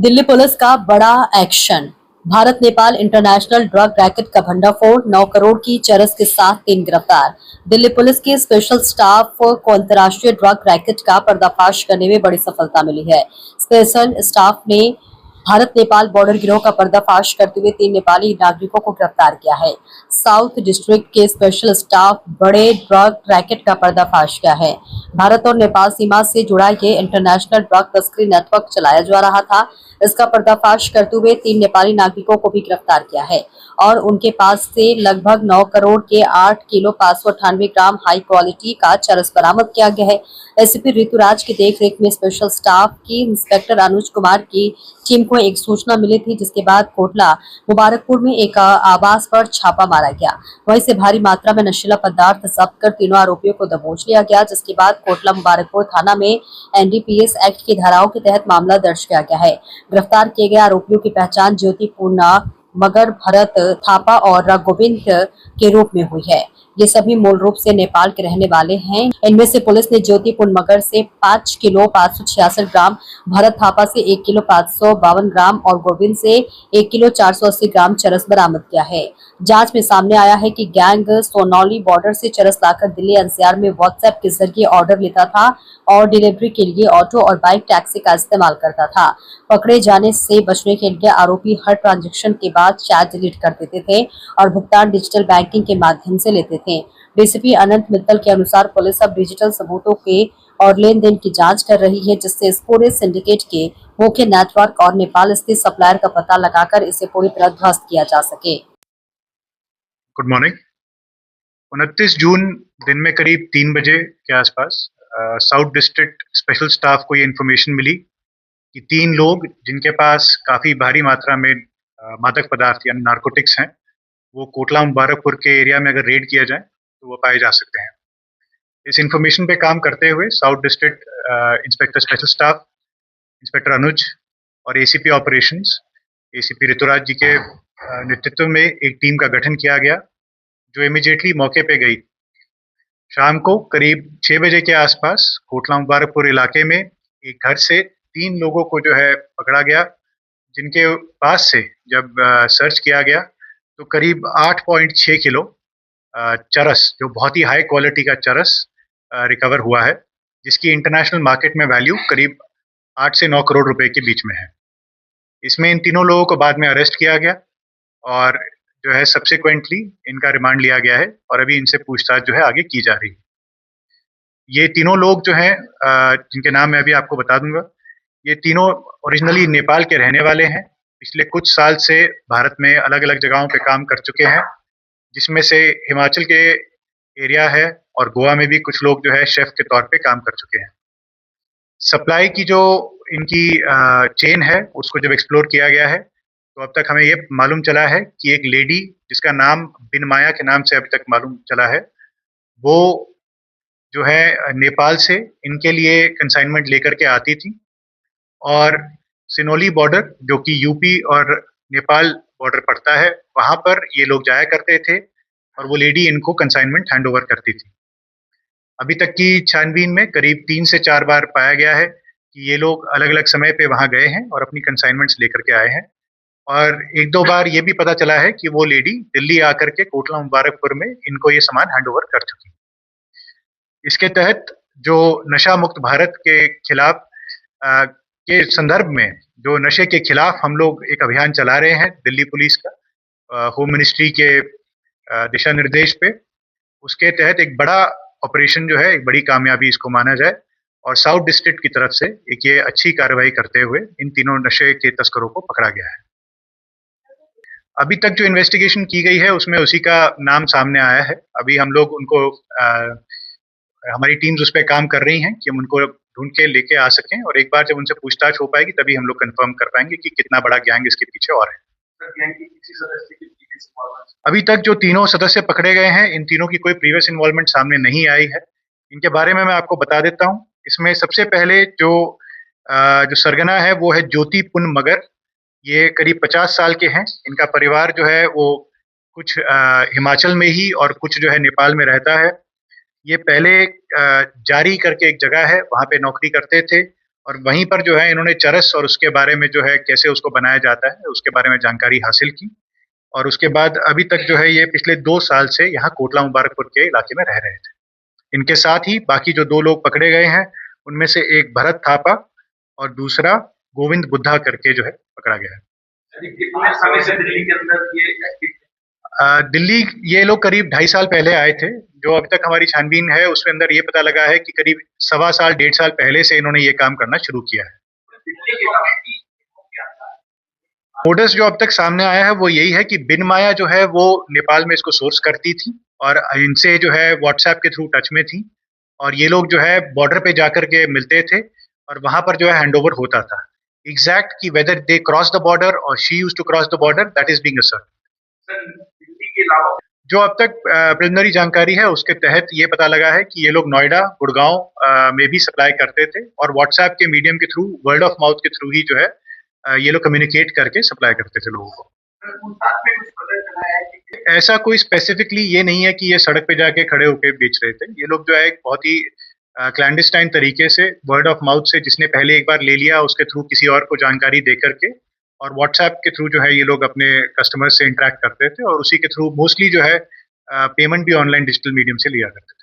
Delhi police का बड़ा action. Bharat Nepal international drug racket का भंडाफोड़, 9 करोड़ की चरस के साथ 3 गिरफ्तार। दिल्ली पुलिस के स्पेशल स्टाफ को अंतर्राष्ट्रीय ड्रग रैकेट का पर्दाफाश करने में बड़ी सफलता मिली है। स्पेशल स्टाफ ने भारत नेपाल बॉर्डर गिरोह का पर्दाफाश करते हुए 3 नेपाली नागरिकों को गिरफ्तार किया है। साउथ डिस्ट्रिक्ट के स्पेशल स्टाफ बड़े ड्रग रैकेट का पर्दाफाश किया है। भारत और नेपाल सीमा से जुड़ा ये इंटरनेशनल ड्रग तस्करी नेटवर्क चलाया जा रहा था। इसका पर्दाफाश करते हुए 3 नेपाली नागरिकों को भी गिरफ्तार किया है और उनके पास से लगभग 9 करोड़ के 8 किलो 598 ग्राम हाई क्वालिटी का चरस बरामद किया गया है। एसीपी ऋतुराज की देखरेख में स्पेशल स्टाफ की इंस्पेक्टर अनुज कुमार की टीम को एक सूचना मिली थी, जिसके बाद कोटला मुबारकपुर में एक आवास पर छापा मारा गया। वहीं से भारी मात्रा में नशीला पदार्थ जब्त कर तीनों आरोपियों को दबोच लिया गया, जिसके बाद कोटला मुबारकपुर थाना में एनडीपीएस एक्ट की धाराओं के तहत मामला दर्ज किया गया है। गिरफ्तार किए गए आरोपियों की पहचान ज्योति पूर्णा, मगर भरत थापा और रघुविंद के रूप में हुई है। ये सभी मूल रूप से नेपाल के रहने वाले हैं। इनमें से पुलिस ने ज्योतिपुर मगर से 5 किलो 566 ग्राम, भरत थापा से 1 किलो 552 ग्राम और गोविंद से 1 किलो 480 ग्राम चरस बरामद किया है। जांच में सामने आया है कि गैंग सोनौली बॉर्डर से चरस लाकर दिल्ली एनसीआर में व्हाट्सएप के जरिए ऑर्डर लेता था और डिलीवरी के लिए ऑटो और बाइक टैक्सी का इस्तेमाल करता था। पकड़े जाने से बचने के लिए आरोपी हर ट्रांजैक्शन के बाद चैट डिलीट कर देते थे और भुगतान डिजिटल बैंकिंग के माध्यम से लेते थे। डीसीपी अनंत मित्तल के अनुसार पुलिस अब डिजिटल सबूतों के और लेन देन की जांच कर रही है, जिससे इस पूरे सिंडिकेट के मुख्य नेटवर्क और नेपाल स्थित सप्लायर का पता लगाकर इसे पूरी तरह ध्वस्त किया जा सके। Good morning. 29 जून दिन में करीब 3 बजे के आसपास साउथ डिस्ट्रिक्ट स्पेशल स्टाफ को ये इन्फॉर्मेशन मिली कि 3 लोग जिनके पास काफ़ी भारी मात्रा में मादक पदार्थ यानी नारकोटिक्स हैं, वो कोटला मुबारकपुर के एरिया में अगर रेड किया जाए तो वो पाए जा सकते हैं। इस इन्फॉर्मेशन पे काम करते हुए south district inspector special staff, inspector Anuj और ACP operations, ACP Rituraj ji के नेतृत्व में एक टीम का गठन किया गया, जो इमीडिएटली मौके पे गई। शाम को करीब 6 बजे के आसपास कोटला मुबारकपुर इलाके में एक घर से 3 लोगों को जो है पकड़ा गया, जिनके पास से जब सर्च किया गया तो करीब 8.6 किलो चरस, जो बहुत ही हाई क्वालिटी का चरस रिकवर हुआ है, जिसकी इंटरनेशनल मार्केट में वैल्यू करीब 8 से 9 करोड़ रुपए के बीच में है। इसमें इन तीनों लोगों को बाद में अरेस्ट किया गया और जो है सब्सिक्वेंटली इनका रिमांड लिया गया है और अभी इनसे पूछताछ जो है आगे की जा रही है। ये तीनों लोग जो हैं, जिनके नाम मैं अभी आपको बता दूंगा, ये तीनों ओरिजिनली नेपाल के रहने वाले हैं। पिछले कुछ साल से भारत में अलग अलग जगहों पे काम कर चुके हैं, जिसमें से हिमाचल के एरिया है और गोवा में भी कुछ लोग जो है शेफ के तौर पे काम कर चुके हैं। सप्लाई की जो इनकी चेन है, उसको जब एक्सप्लोर किया गया है तो अब तक हमें ये मालूम चला है कि एक लेडी जिसका नाम बिन माया के नाम से अभी तक मालूम चला है, वो जो है नेपाल से इनके लिए कंसाइनमेंट लेकर के आती थी और सिनोली बॉर्डर, जो कि यूपी और नेपाल बॉर्डर पड़ता है, वहां पर ये लोग जाया करते थे और वो लेडी इनको कंसाइनमेंट हैंड ओवर करती थी। अभी तक की छानबीन में करीब 3 से 4 बार पाया गया है कि ये लोग अलग अलग समय पे वहां गए हैं और अपनी कंसाइनमेंट्स लेकर के आए हैं और 1-2 बार ये भी पता चला है कि वो लेडी दिल्ली आकर के कोटला मुबारकपुर में इनको ये सामान हैंड ओवर कर चुकी। इसके तहत जो नशा मुक्त भारत के खिलाफ के संदर्भ में जो नशे के खिलाफ हम लोग एक अभियान चला रहे हैं दिल्ली पुलिस का, होम मिनिस्ट्री के दिशा निर्देश पे, उसके तहत एक बड़ा ऑपरेशन जो है, एक बड़ी कामयाबी इसको माना जाए और साउथ डिस्ट्रिक्ट की तरफ से एक ये अच्छी कार्रवाई करते हुए इन तीनों नशे के तस्करों को पकड़ा गया है। अभी तक जो इन्वेस्टिगेशन की गई है उसमें उसी का नाम सामने आया है। अभी हम लोग उनको हमारी टीम्स उस पर काम कर रही हैं कि हम उनको ढूंढ के लेके आ सकें और एक बार जब उनसे पूछताछ हो पाएगी तभी हम लोग कंफर्म कर पाएंगे कि कितना बड़ा गैंग इसके पीछे और है। अभी तक जो तीनों सदस्य पकड़े गए हैं, इन तीनों की कोई प्रीवियस इन्वॉल्वमेंट सामने नहीं आई है। इनके बारे में मैं आपको बता देता हूँ। इसमें सबसे पहले जो सरगना है वो है ज्योति पुन मगर। ये करीब 50 साल के हैं। इनका परिवार जो है वो कुछ हिमाचल में ही और कुछ जो है नेपाल में रहता है। ये पहले जारी करके एक जगह है, वहाँ पे नौकरी करते थे और वहीं पर जो है इन्होंने चरस और उसके बारे में जो है कैसे उसको बनाया जाता है उसके बारे में जानकारी हासिल की। और उसके बाद अभी तक जो है ये पिछले 2 साल से यहाँ कोटला मुबारकपुर के इलाके में रह रहे थे। इनके साथ ही बाकी जो 2 लोग पकड़े गए हैं, उनमें से एक भरत थापा और दूसरा गोविंद बुद्धा करके जो है पकड़ा गया है। कितने समय से दिल्ली के अंदर ये एक्टिव दिल्ली ये लोग करीब 2.5 साल पहले आए थे। जो अभी तक हमारी छानबीन है उसके अंदर ये पता लगा है कि करीब सवा साल 1.5 साल पहले से इन्होंने ये काम करना शुरू किया है। दिल्ली के अलावा क्या था? मोडस जो अब तक सामने आया है वो यही है कि बिन माया जो है वो नेपाल में इसको सोर्स करती थी और इनसे जो है व्हाट्सएप के थ्रू टच में थी और ये लोग जो है बॉर्डर पे जाकर के मिलते थे और वहां पर जो है हैंडओवर होता था। एग्जैक्ट कि whether they cross the border or she used to cross the border that is being asserted. Sir Delhi के अलावा जो अब तक प्रिलिमिनरी जानकारी है उसके तहत ये पता लगा है कि ये लोग नोएडा, गुड़गांव में भी सप्लाई करते थे और व्हाट्सएप के मीडियम के थ्रू, वर्ड ऑफ माउथ के थ्रू ही जो है ये लोग कम्युनिकेट करके सप्लाई करते थे लोगों को। पूछताछ में कुछ पता चला है कि ऐसा कोई स्पेसिफिकली ये नहीं है कि ये सड़क पे जाके खड़े होके बेच रहे थे। ये लोग जो है एक बहुत ही क्लैंडस्टाइन तरीके से वर्ड ऑफ माउथ से जिसने पहले एक बार ले लिया उसके थ्रू किसी और को जानकारी दे करके और व्हाट्सएप के थ्रू जो है ये लोग अपने कस्टमर्स से इंटरेक्ट करते थे और उसी के थ्रू मोस्टली जो है पेमेंट भी ऑनलाइन डिजिटल मीडियम से लिया करते थे।